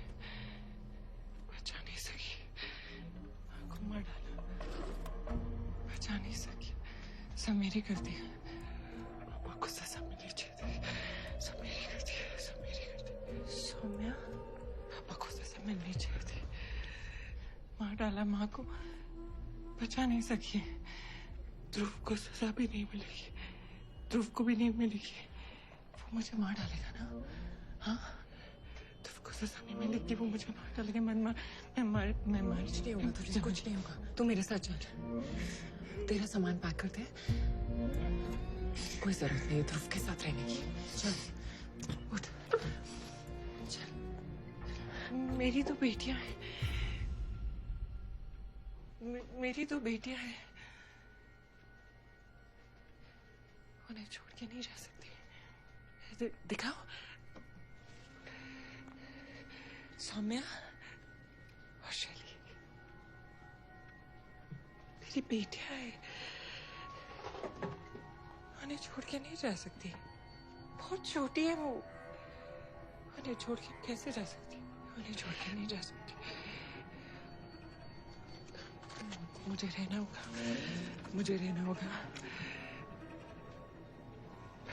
बचा नहीं सकी। आंखों मार डाला। बचा नहीं सकी। सब मेरी गलती है। पापा को सजा मिलनी चाहिए। सब मेरी गलती है। सब मेरी गलती है। सौम्या, पापा को सजा मिलनी चाहिए थी। मार डाला माँ को। बचा नहीं सकी। ध्रुव को सजा भी नहीं मिलेगी। ध्रुव को भी नहीं मिलेगी। वो मुझे मार डालेगा ना? हाँ, ध्रुव को सजा नहीं मिलेगी। वो मुझे मार डालेगा। मैं मार कुछ नहीं होगा तुझे। कुछ नहीं होगा। तू मेरे साथ चल। तेरा सामान पैक कर दे। कोई जरूरत नहीं है ध्रुव के साथ रहने की। चल, उठ, चल। मेरी तो बेटियां हैं। मेरी तो बेटियां हैं। उन्हें छोड़ के नहीं जा सकती। दिखाओ। सौम्या और शैली मेरी बेटियां है। उन्हें छोड़ के नहीं जा सकती। बहुत छोटी है वो। उन्हें छोड़ के कैसे जा सकती? उन्हें छोड़ के नहीं जा सकती। मुझे रहना होगा। मुझे रहना होगा।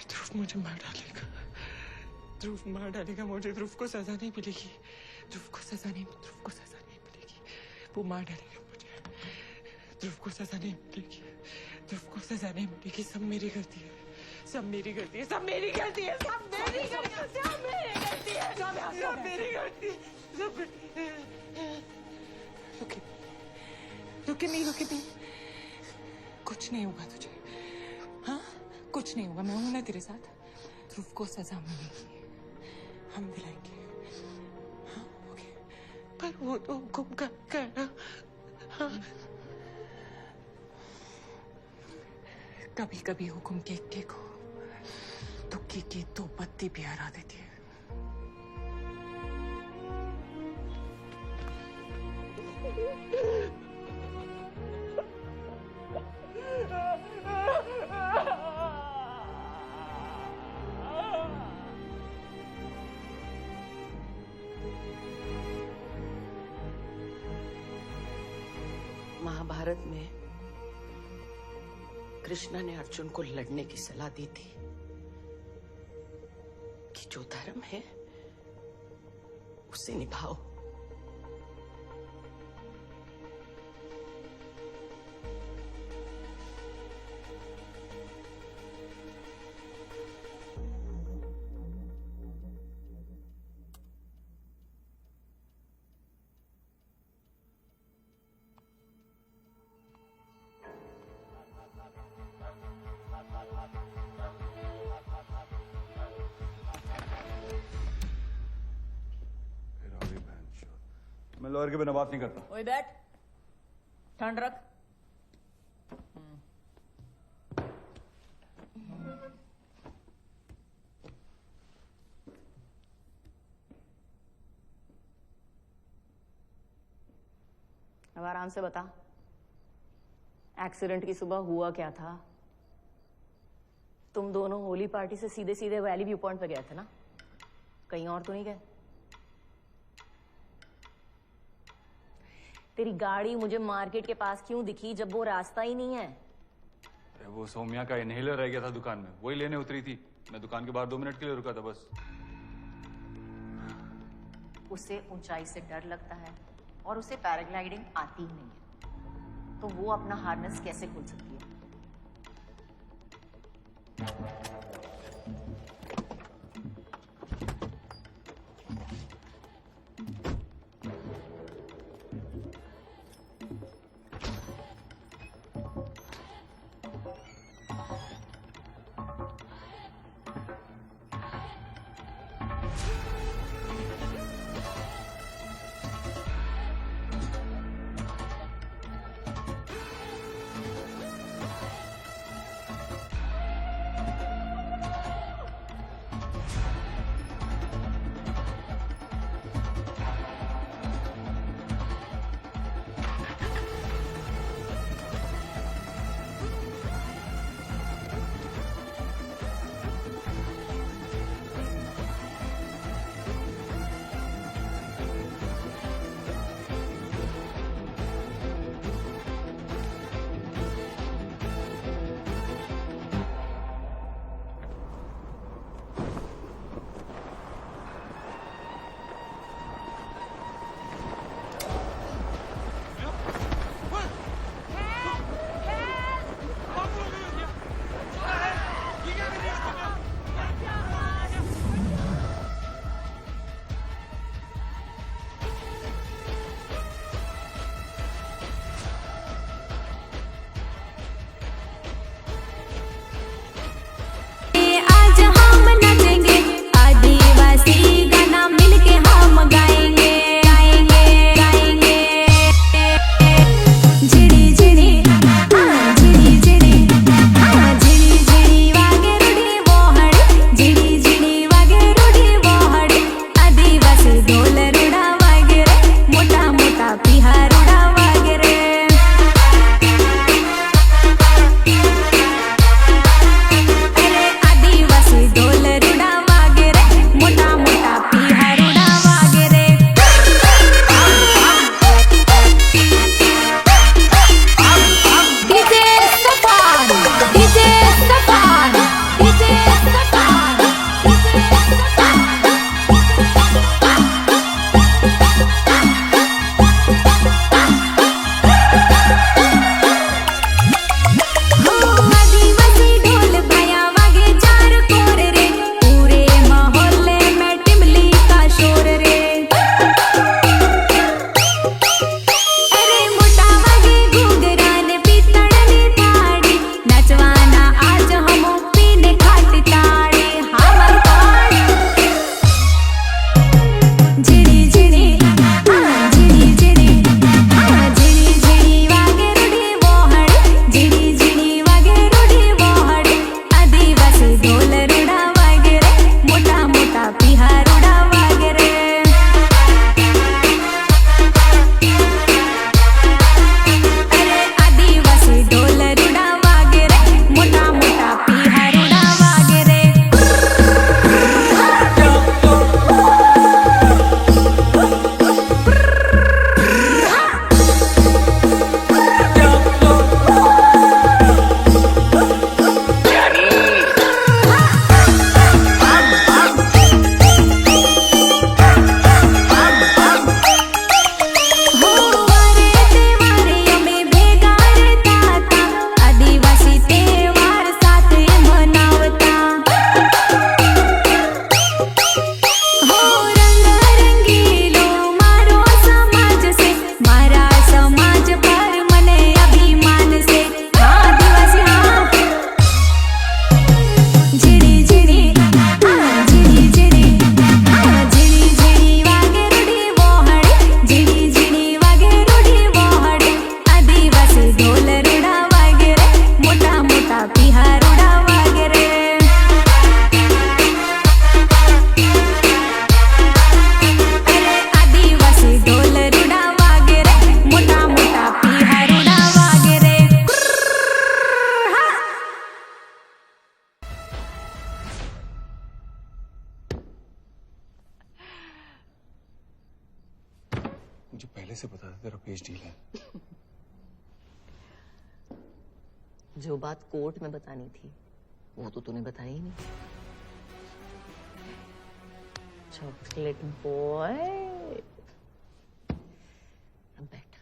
ध्रुव मुझे मार डालेगा। ध्रुव मार डालेगा मुझे। ध्रुव को सजा नहीं मिलेगी। ध्रुव को सजा नहीं मिलेगी। वो मार डालेगा मुझे। ध्रुव को सजा नहीं मिलेगी। ध्रुव को सजा नहीं मिलेगी। सब मेरी गलती है। सब मेरी गलती है। सब मेरी गलती है। सब मेरी गलती है। सब मेरी गलती है। सब मेरी गलती है। रुके नहीं। कुछ नहीं होगा तुझे। हाँ, कुछ नहीं होगा। मैं हूं ना तेरे साथ। ध्रुव को सजा मिलेगी। हम दिलाएंगे। हाँ, ओके। पर वो तो हुक्म करना। हाँ, कभी कभी हुक्म के हो। दुखी की तो बत्ती भी हरा देती है। महाभारत में कृष्ण ने अर्जुन को लड़ने की सलाह दी थी कि जो धर्म है उसे निभाओ। मैं लॉयर के बिना बात नहीं करता। ओए बैठ, ठंड रख। अब आराम से बता, एक्सीडेंट की सुबह हुआ क्या था? तुम दोनों होली पार्टी से सीधे सीधे वैली व्यू पॉइंट पे गए थे ना? कहीं और तो नहीं गए? तेरी गाड़ी मुझे मार्केट के पास क्यों दिखी जब वो रास्ता ही नहीं है? अरे वो सौम्या का इनहेलर रह गया था दुकान में, वही लेने उतरी थी। मैं दुकान के बाहर 2 मिनट के लिए रुका था बस। उसे ऊंचाई से डर लगता है और उसे पैराग्लाइडिंग आती ही नहीं है, तो वो अपना हार्नेस कैसे खोल सकती है? पहले से पता था तेरा पेज डील है। जो बात कोर्ट में बतानी थी वो तो तूने बताई ही नहीं। चॉकलेट बॉय, बैठ।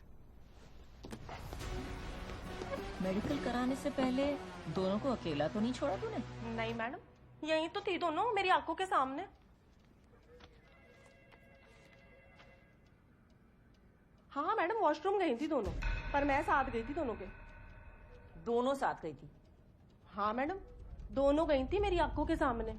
मेडिकल कराने से पहले दोनों को अकेला तो नहीं छोड़ा तूने? नहीं मैडम, यहीं तो थी दोनों मेरी आंखों के सामने। हाँ मैडम, वॉशरूम गई थी दोनों, पर मैं साथ गई थी दोनों के। दोनों साथ गई थी? हाँ मैडम, दोनों गई थी मेरी आंखों के सामने।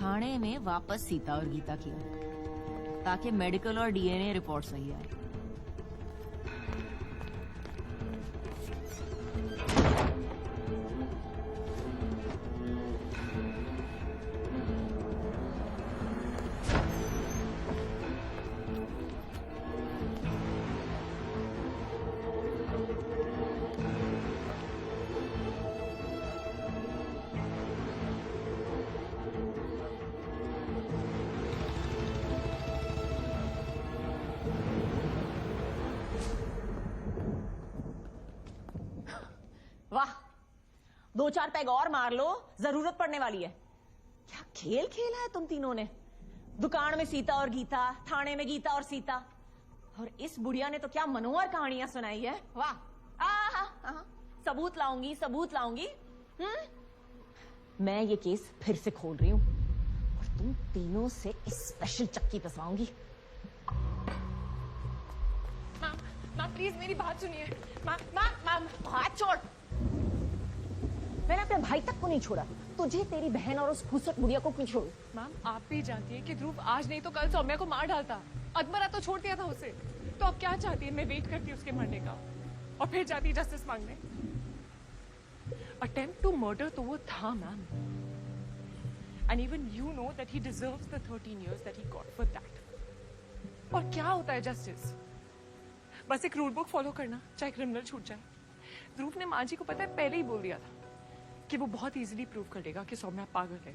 थाने में वापस सीता और गीता किया ताकि मेडिकल और डीएनए रिपोर्ट सही आए। वाह, 2-4 पैग और मार लो, जरूरत पड़ने वाली है। क्या खेल खेला है तुम तीनों ने? दुकान में सीता और गीता, थाने में गीता और सीता, और इस बुढ़िया ने तो क्या मनोहर कहानियां सुनाई है। वाह, सबूत लाऊंगी, सबूत लाऊंगी। मैं ये केस फिर से खोल रही हूं और तुम तीनों से स्पेशल चक्की पिसवाऊंगी। मैम प्लीज मेरी बात सुनिए। मैम हाथ छोड़। मैंने अपने भाई तक को नहीं छोड़ा, तुझे तेरी बहन और उस फुसट बुढ़िया को क्यों छोड़ू? मैम आप भी जानती है कि ध्रुव आज नहीं तो कल सौम्या को मार डालता। अदमरा तो छोड़ दिया था उसे, तो अब क्या चाहती है? मैं वेट करती उसके मरने का और फिर जाती जस्टिस मांगने। अटेम्प्ट टू मर्डर तो वो था ma'am, and even you know that he deserves the 13 years that he got for that। और क्या होता है जस्टिस? बस एक रूल बुक फॉलो करना, चाहे क्रिमिनल छूट जाए। ध्रुव ने माँ जी को पता है पहले ही बोल दिया था कि वो बहुत इजीली प्रूव कर देगा कि सौम्या पागल है,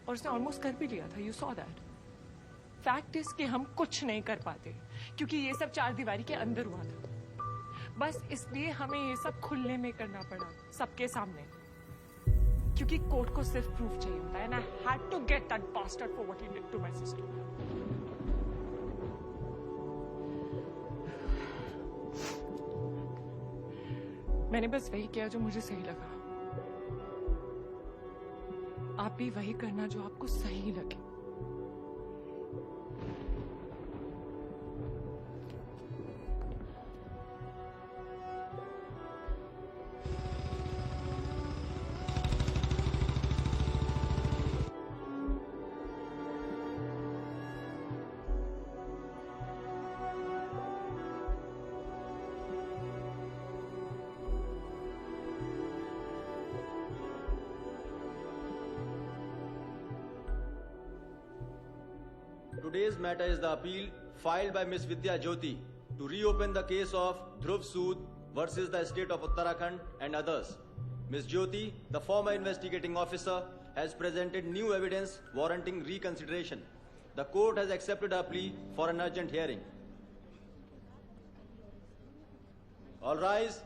और उसने ऑलमोस्ट कर भी लिया था। You saw that. Fact is कि हम कुछ नहीं कर पाते क्योंकि ये सब 4 दीवारी के अंदर हुआ था। बस इसलिए हमें ये सब खुले में करना पड़ा, सबके सामने, क्योंकि कोर्ट को सिर्फ प्रूफ चाहिए होता है। And I had to get that bastard for what he did to my sister. मैंने बस वही किया जो मुझे सही लगा। आप भी वही करना जो आपको सही लगे। Today's matter is the appeal filed by Miss Vidya Jyoti to reopen the case of Dhruv Sood versus the state of Uttarakhand and others. Miss Jyoti, the former investigating officer, has presented new evidence warranting reconsideration. The court has accepted her plea for an urgent hearing. All rise.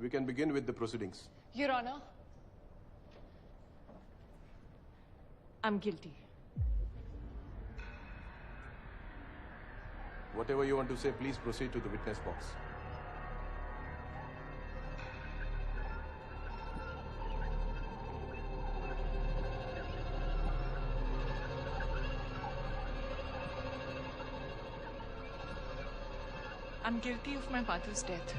We can begin with the proceedings. Your Honor, I'm guilty. Whatever you want to say, please proceed to the witness box. I'm guilty of my father's death.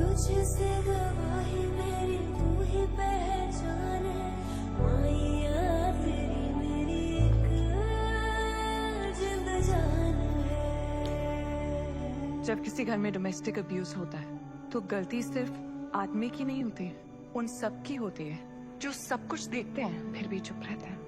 तुझसे गवाही मेरी तू ही पहचान है माया तेरी मेरी एक जिंद जान है। जब किसी घर में डोमेस्टिक अब्यूज होता है तो गलती सिर्फ आदमी की नहीं होती है, उन सब की होती है जो सब कुछ देखते हैं फिर भी चुप रहते हैं।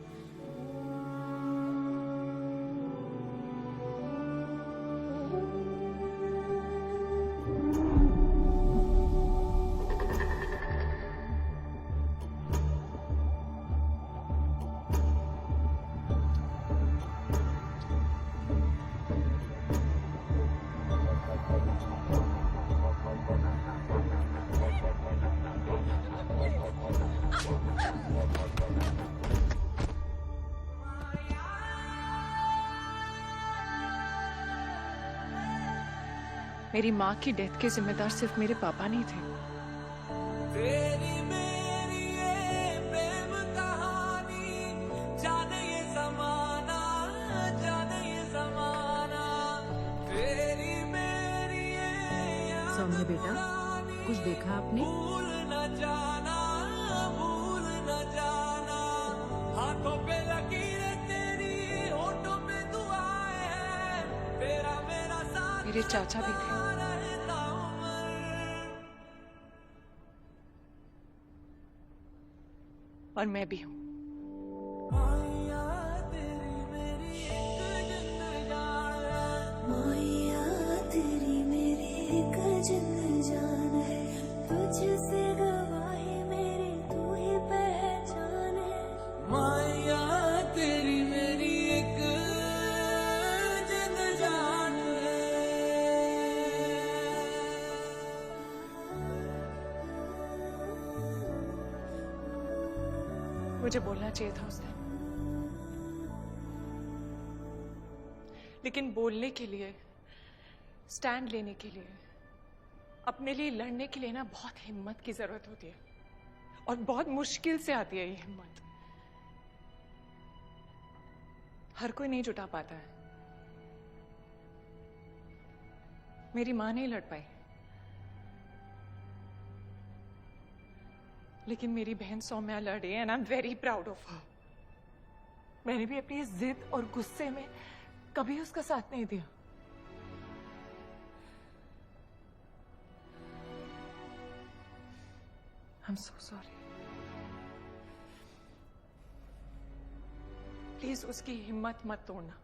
मेरी माँ की डेथ के जिम्मेदार सिर्फ मेरे पापा नहीं थे। तेरी मेरी ये प्रेम कहानी जाने ये जमाना तेरी मेरी ये सौम्य बेटा, कुछ देखा आपने? भूल न जाना हाथों पे लकीरें तेरी होठों पे दुआएं हैं तेरा मेरा साथ मेरे चाचा भी थे। और मैं भी हूँ। माया तेरी मेरी एक जिंद जान है तुझसे गवाही मेरी तू ही पहचान है माया तेरी मेरी एक जिंद जान है। मुझे बोलना चाहिए था उस दिन, लेकिन बोलने के लिए, स्टैंड लेने के लिए, अपने लिए लड़ने के लिए ना बहुत हिम्मत की जरूरत होती है और बहुत मुश्किल से आती है ये हिम्मत। हर कोई नहीं जुटा पाता है। मेरी मां नहीं लड़ पाई, लेकिन मेरी बहन सौम्या लड़ी and I am very proud of her. मैंने भी अपनी जिद और गुस्से में कभी उसका साथ नहीं दिया। I'm so sorry. प्लीज उसकी हिम्मत मत तोड़ना।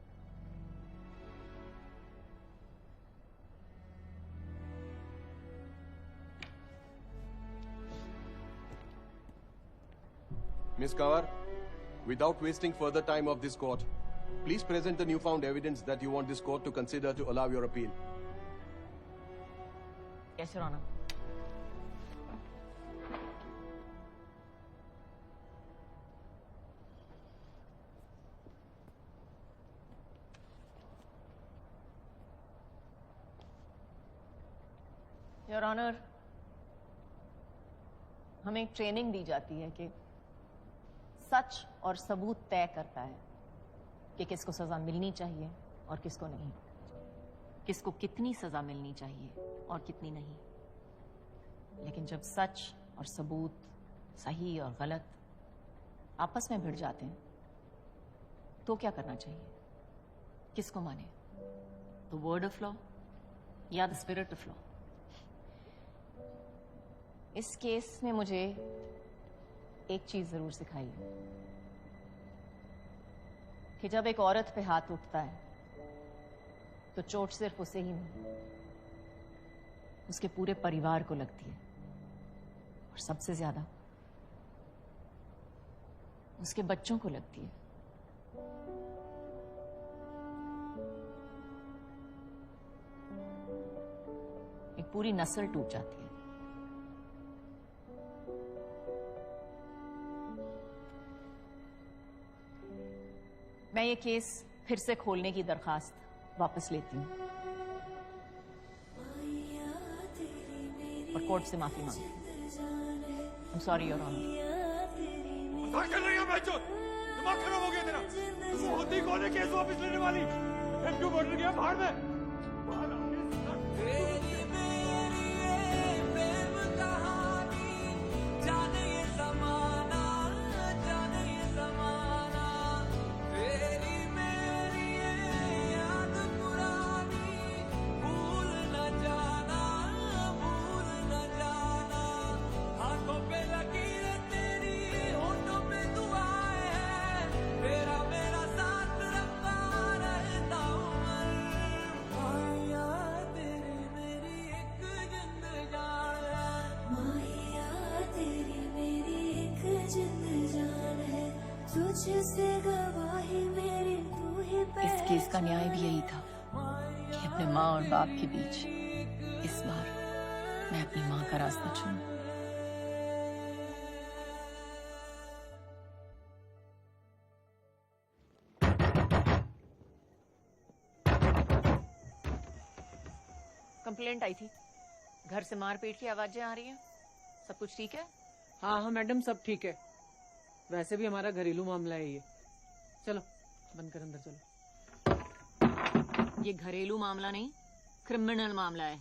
Miss Kawar, without wasting further time of this court, please present the newfound evidence that you want this court to consider to allow your appeal. Yes, Your Honor. Your honour, हमें एक training दी जाती है कि सच और सबूत तय करता है कि किसको सजा मिलनी चाहिए और किसको नहीं, किसको कितनी सजा मिलनी चाहिए और कितनी नहीं। लेकिन जब सच और सबूत, सही और गलत आपस में भिड़ जाते हैं तो क्या करना चाहिए? किसको माने? द वर्ड ऑफ लॉ या द स्पिरिट ऑफ लॉ? इस केस ने मुझे एक चीज जरूर सिखाई है कि जब एक औरत पे हाथ उठता है तो चोट सिर्फ उसे ही नहीं, उसके पूरे परिवार को लगती है, और सबसे ज्यादा उसके बच्चों को लगती है। एक पूरी नस्ल टूट जाती है। मैं ये केस फिर से खोलने की दरखास्त वापस लेती हूँ और कोर्ट से माफी मांगती हूँ। I'm sorry, Your Honor. मजाक कर रही है बच्चों? दिमाग खराब हो गया तेरा? तुम होती कौन है केस वापस लेने वाली? क्यों मर्डर किया बाहर में? इस केस का न्याय भी यही था कि अपने माँ और बाप के बीच इस बार मैं अपनी माँ का रास्ता चुनूं। कंप्लेंट आई थी, घर से मारपीट की आवाजें आ रही हैं। सब कुछ ठीक है? हाँ हाँ मैडम, सब ठीक है। वैसे भी हमारा घरेलू मामला है ये। चलो बंद कर, अंदर चलो। ये घरेलू मामला नहीं, क्रिमिनल मामला है।